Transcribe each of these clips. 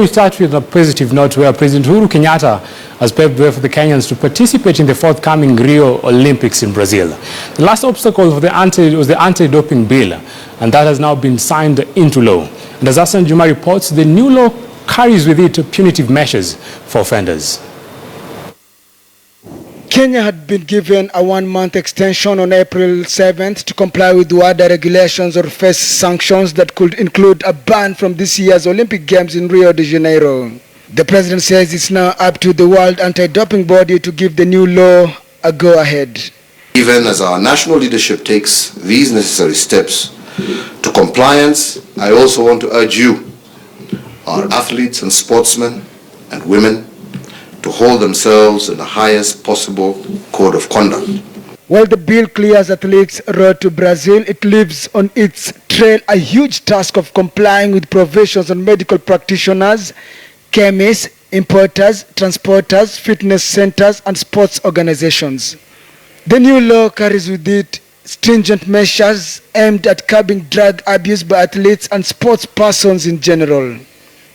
we start with a positive note where President Uhuru Kenyatta has paved the way for the Kenyans to participate in the forthcoming Rio Olympics in Brazil. The last obstacle was the anti-doping bill, and that has now been signed into law. And as Hassan Jumaa reports, the new law carries with it punitive measures for offenders. Kenya had been given a one-month extension on April 7th to comply with WADA regulations or face sanctions that could include a ban from this year's Olympic Games in Rio de Janeiro. The president says it's now up to the World Anti-Doping Body to give the new law a go-ahead. Even as our national leadership takes these necessary steps to compliance, I also want to urge you, our athletes and sportsmen and women, to hold themselves in the highest possible code of conduct. While the bill clears athletes' road to Brazil, it leaves on its trail a huge task of complying with provisions on medical practitioners, chemists, importers, transporters, fitness centers, and sports organizations. The new law carries with it stringent measures aimed at curbing drug abuse by athletes and sports persons in general.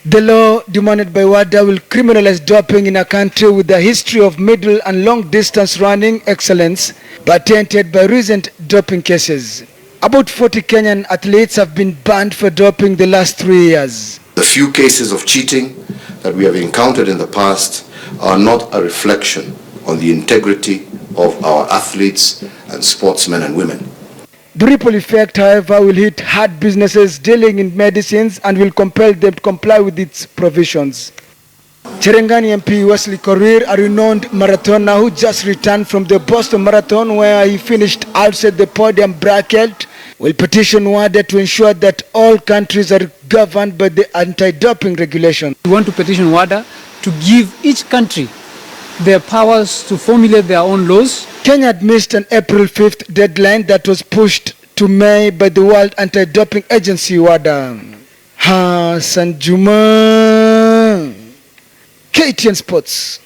The law demanded by WADA will criminalize doping in a country with a history of middle and long distance running excellence, but tainted by recent doping cases. About 40 Kenyan athletes have been banned for doping the last 3 years. The few cases of cheating that we have encountered in the past are not a reflection on the integrity of our athletes and sportsmen and women. The ripple effect, however, will hit hard businesses dealing in medicines and will compel them to comply with its provisions. Cherengani MP Wesley Korir, a renowned marathoner who just returned from the Boston Marathon where he finished outside the podium bracket, will petition WADA to ensure that all countries are governed by the anti-doping regulation. We want to petition WADA to give each country their powers to formulate their own laws. Kenya had missed an April 5th deadline that was pushed to May by the World Anti-Doping Agency, WADA. Hassan Jumaa, KTN Sports.